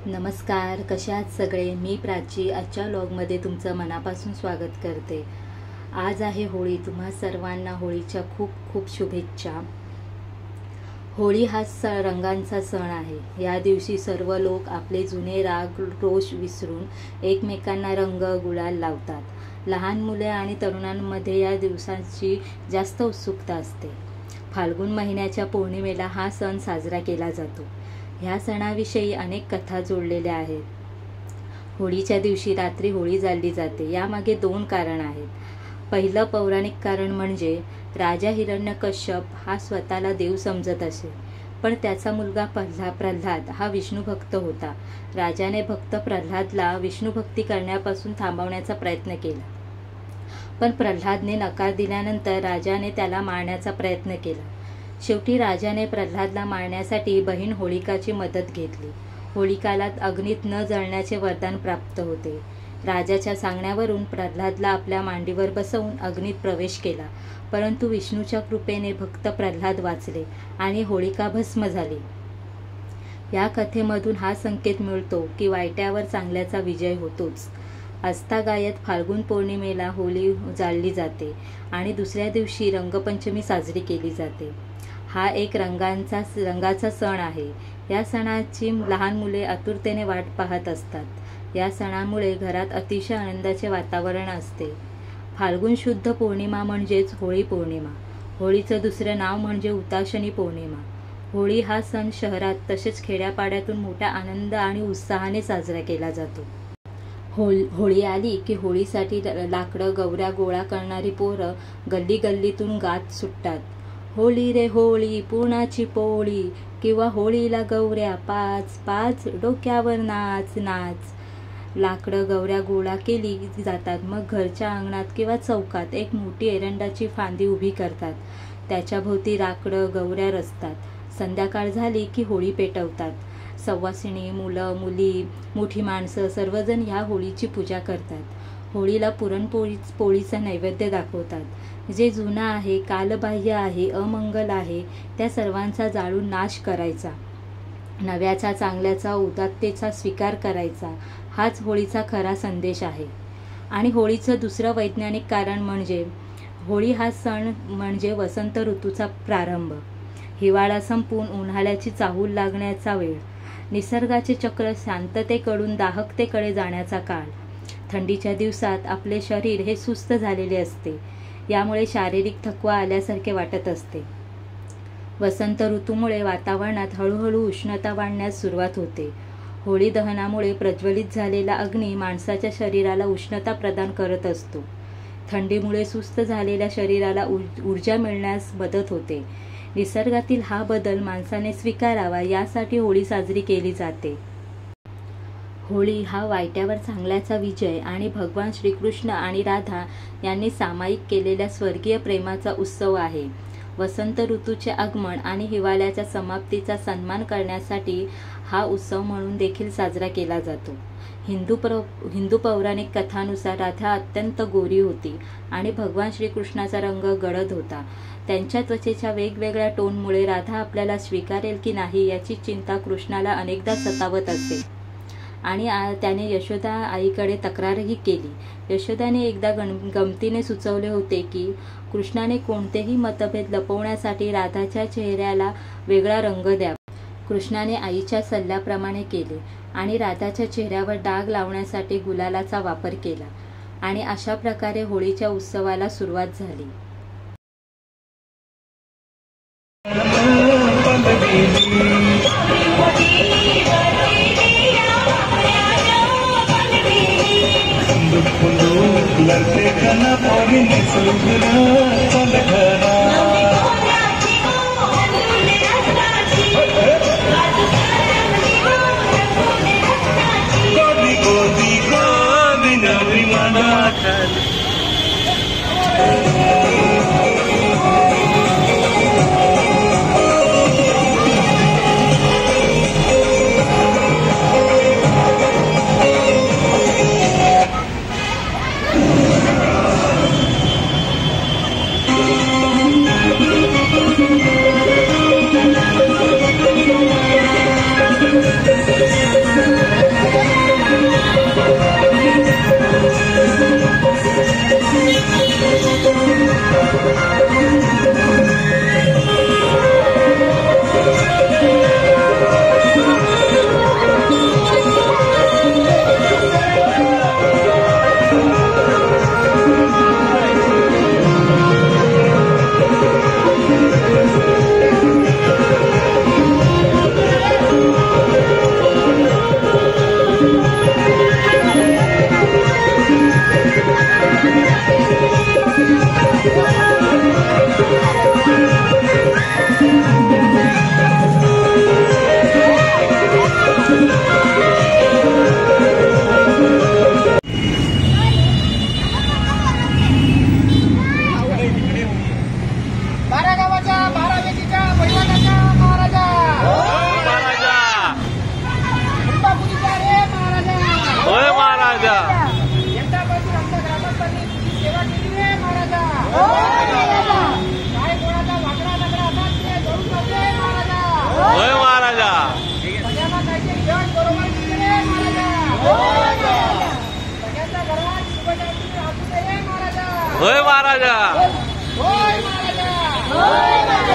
नमस्कार, कशा आहात सगळे? मी प्राची आजच्या व्लॉगमध्ये तुमचं मनापासून स्वागत करते। आज आहे होळी। तुम्हा सर्वांना होळीच्या खूप खूप शुभेच्छा। होळी हा रंगांचा सण आहे। या दिवशी सर्व लोक आपले जुने राग रोष विसरून एकमेकांना रंग गुलाल लावतात। लहान मुले आणि तरुणांमध्ये या दिवसाची जास्त उत्सुकता असते। फाल्गुन महिन्याच्या पौर्णिमेला हा सण साजरा केला जातो। ह्या सणाविषयी अनेक कथा जोडलेल्या आहेत। होळीच्या दिवशी रात्री होळी जाळली जाते। यामागे दोन कारण आहेत। पहिलं पौराणिक कारण म्हणजे राजा हिरण्यकश्यप हा स्वतःला देव समजत असे, पण त्याचा मुलगा प्रल्हाद हा विष्णू भक्त होता। राजाने भक्त प्रल्हादला विष्णू भक्ती करण्यापासून थांबवण्याचा प्रयत्न केला, पण प्रल्हादने नकार दिल्यानंतर राजाने त्याला मारण्याचा प्रयत्न केला। शेवटी राजाने प्रल्हादला मारण्यासाठी बहीण होलिकाची मदत घेतली। होलिकाला अग्नीत न जळण्याचे वरदान प्राप्त होते। राजाच्या सांगण्यावरून प्रल्हादला आपल्या मांडीवर बसवून अग्नीत प्रवेश केला, परंतु विष्णूच्या कृपेने भक्त प्रल्हाद वाचले आणि होलिका भस्म झाली। या कथेमधून हा संकेत मिळतो की वाईटावर चांगल्याचा विजय होतोच। आजतागायत फाल्गुन पौर्णिमेला होळी जाळली जाते आणि दुसऱ्या दिवशी रंगपंचमी साजरी केली जाते। हा एक रंगाचा सण आहे। या सणाची लहान मुले आतुरतेने वाट पाहत असतात। या सणामुळे घरात अतिशय आनंदाचे वातावरण असते। फाल्गुन शुद्ध पौर्णिमा म्हणजेच होळी पौर्णिमा। होळीचं दुसरं नाव म्हणजे उताशनी पौर्णिमा। होळी हा सण शहरात तसेच खेड्यापाड्यातून मोठ्या आनंद आणि उत्साहाने साजरा केला जातो। होळी आली की होळीसाठी लाकडं गवऱ्या गोळा करणारी पोरं गल्ली गल्लीतून गात सुटतात। होळी रे होळी पुरणाची पोळी, किंवा होळीला गवऱ्या पाच पाच डोक्यावर नाच नाच। लाकडं गवऱ्या गोळा केली जातात। मग घरच्या अंगणात किंवा चौकात एक मोठी एरंडाची फांदी उभी करतात। त्याच्या भोवती लाकडं गवऱ्या रचतात। संध्याकाळ झाली की होळी पेटवतात। सवासिणी, मुलं मुली, मोठी माणसं सर्वजण ह्या होळीची पूजा करतात। होळीला पुरणपोळीचा नैवेद्य दाखवतात। जे जुनं आहे, कालबाह्य आहे, अमंगल आहे त्या सर्वांचा जाळून नाश करायचा। नव्याचा, चांगल्याचा, उदात्तेचा स्वीकार करायचा, हाच होळीचा खरा संदेश आहे। आणि होळीचं दुसरं वैज्ञानिक कारण म्हणजे होळी हा सण म्हणजे वसंत ऋतूचा प्रारंभ। हिवाळा संपून उन्हाळ्याची चाहूल लागण्याचा वेळ, निसर्गाचे चक्र शांततेकडून दाहकतेकडे जाण्याचा काळ। थंडीच्या दिवसात आपले शरीर हे सुस्त झालेले असते, यामुळे शारीरिक थकवा आल्यासारखे वाटत असते। वसंत ऋतूमुळे वातावरणात हळूहळू उष्णता वाढण्यास सुरुवात होते। होळी दहनामुळे प्रज्वलित झालेला अग्नी माणसाच्या शरीराला उष्णता प्रदान करत असतो। थंडीमुळे सुस्त झालेल्या शरीराला ऊर्जा मिळण्यास मदत होते। निसर्गातील हा बदल माणसाने स्वीकारावा यासाठी होळी साजरी केली जाते। होळी हा वाईटावर चांगल्याचा विजय आणि भगवान श्रीकृष्ण आणि राधा यांनी सामायिक केलेल्या स्वर्गीय प्रेमाचा उत्सव आहे। वसंत ऋतूचे आगमन आणि हिवाळ्याच्या समाप्तीचा सन्मान करण्यासाठी हा उत्सव म्हणून देखील साजरा केला जातो। हिंदू पौराणिक कथानुसार राधा अत्यंत गोरी होती आणि भगवान श्रीकृष्णाचा रंग गडद होता। त्यांच्या त्वचेच्या वेगवेगळ्या टोनमुळे राधा आपल्याला स्वीकारेल की नाही याची चिंता कृष्णाला अनेकदा सतावत असे आणि त्याने यशोदा आईकडे तक्रारही केली। यशोदाने एकदा गमतीने सुचवले होते की कृष्णाने कोणतेही मतभेद लपवण्यासाठी राधाच्या चेहऱ्याला वेगळा रंग द्यावा। कृष्णाने आईच्या सल्ल्याप्रमाणे केले आणि राधाच्या चेहऱ्यावर डाग लावण्यासाठी गुलालाचा वापर केला आणि अशा प्रकारे होळीच्या उत्सवाला सुरुवात झाली। होय महाराजा. होय महाराजा.